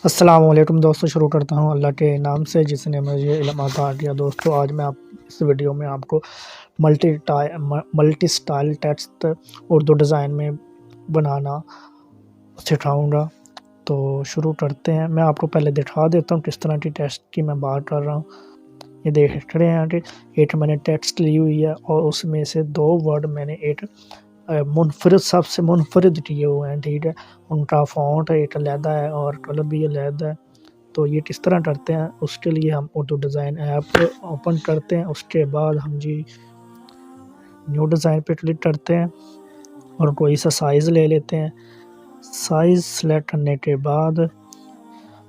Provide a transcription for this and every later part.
السلام علیکم دوستو، شروع کرتا ہوں اللہ کے نام سے جس نے مجھے علم عطا کیا۔ دوستو آج میں اس ویڈیو میں آپ کو multi style text Urdu design میں بنانا سکھاؤں گا۔ تو شروع کرتے ہیں۔ میں آپ کو پہلے دکھا دیتا ہوں کس طرح کی ٹیکسٹ کی میں بات کر رہا ہوں۔ یہ دیکھ رہے ہیں کہ ایک میں نے ٹیکسٹ لی ہوئی ہے اور اس میں سے دو ورڈ میں نے ایک منفرد سب سے منفرد کیے ہوئے ہیں، ٹھیک ہے۔ ان کا فونٹ ایک علیحدہ ہے اور کلر بھی علیحدہ ہے۔ تو یہ کس طرح کرتے ہیں، اس کے لیے ہم اردو ڈیزائن ایپ اوپن کرتے ہیں۔ اس کے بعد ہم نیو ڈیزائن پہ کلک کرتے ہیں اور کوئی سا سائز لے لیتے ہیں۔ سائز سلیکٹ کرنے کے بعد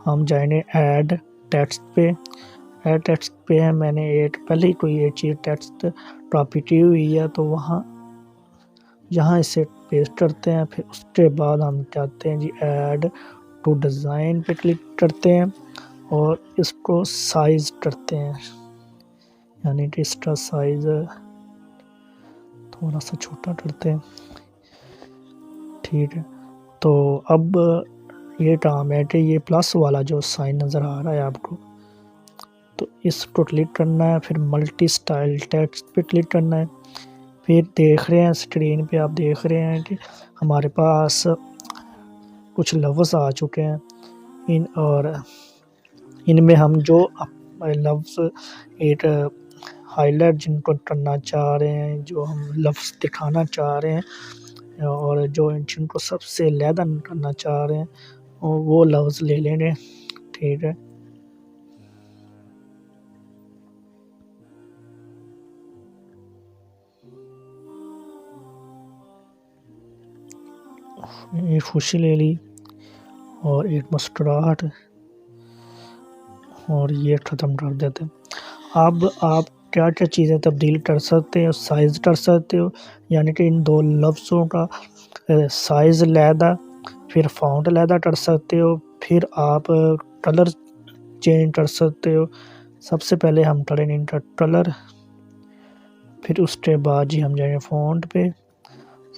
ہم جائیں گے ایڈ ٹیکسٹ پہ۔ ایڈ ٹیکسٹ پہ میں نے پہلے ہی کوئی ایک چیز ٹیکسٹ کاپی کی ہوئی ہے، تو یہاں اسے پیسٹ کرتے ہیں۔ پھر اس کے بعد ہم چاہتے ہیں ایڈ ٹو ڈیزائن پہ کلک کرتے ہیں اور اس کو سائز کرتے ہیں، یعنی کہ اس کا سائز تھوڑا سا چھوٹا کرتے ہیں، ٹھیک ہے۔ تو اب یہ کام ہے کہ یہ پلس والا جو سائن نظر آ رہا ہے آپ کو، تو اس کو کلک کرنا ہے، پھر ملٹی سٹائل ٹیکسٹ پہ کلک کرنا ہے۔ پھر دیکھ رہے ہیں اسکرین پہ، آپ دیکھ رہے ہیں کہ ہمارے پاس کچھ لفظ آ چکے ہیں اور ان میں ہم جو لفظ ایک ہائی لائٹ جن کو کرنا چاہ رہے ہیں، جو ہم لفظ دکھانا چاہ رہے ہیں اور جن کو سب سے علیحدہ کرنا چاہ رہے ہیں وہ لفظ لے لیں گے، ٹھیک ہے۔ ایک خوشی لے لی اور ایک مسکراہٹ اور یہ ختم کر دیتے ہیں۔ اب آپ کیا کیا چیزیں تبدیل کر سکتے ہو، سائز کر سکتے ہو، یعنی کہ ان دو لفظوں کا سائز علیحدہ، پھر فونٹ علیحدہ کر سکتے ہو، پھر آپ کلر چینج کر سکتے ہو۔ سب سے پہلے ہم کریں گے ان کا کلر، پھر اس کے بعد ہم جائیں گے فونٹ پہ،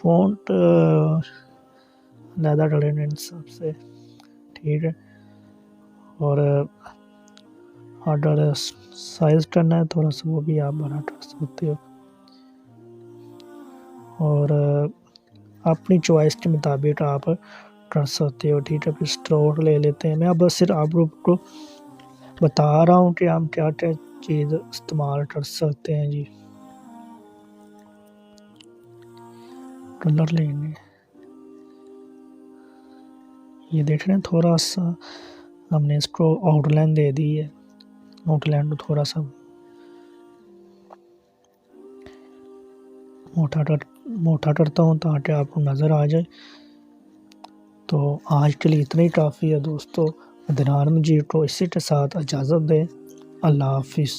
فونٹ علیحدہ کریں گے ان سب سے، ٹھیک ہے۔ اور اگر سائز کرنا ہے تھوڑا سا وہ بھی آپ بڑا کر سکتے ہو اور اپنی چوائس کے مطابق آپ کر سکتے ہو، ٹھیک ہے۔ پھر اسٹروک لے لیتے ہیں۔ میں اب صرف آپ لوگ کو بتا رہا ہوں کہ ہم کیا کیا چیز استعمال کر سکتے ہیں جی۔ کلر لیں گے، یہ دیکھ رہے ہیں تھوڑا سا ہم نے اس کو آؤٹ لائن دے دی ہے، آؤٹ لائن کو تھوڑا سا موٹا کرتا ہوں تاکہ آپ کو نظر آ جائے۔ تو آج کے لیے اتنا ہی کافی ہے دوستو۔ ادنان مجید کو اسی کے ساتھ اجازت دیں۔ اللہ حافظ۔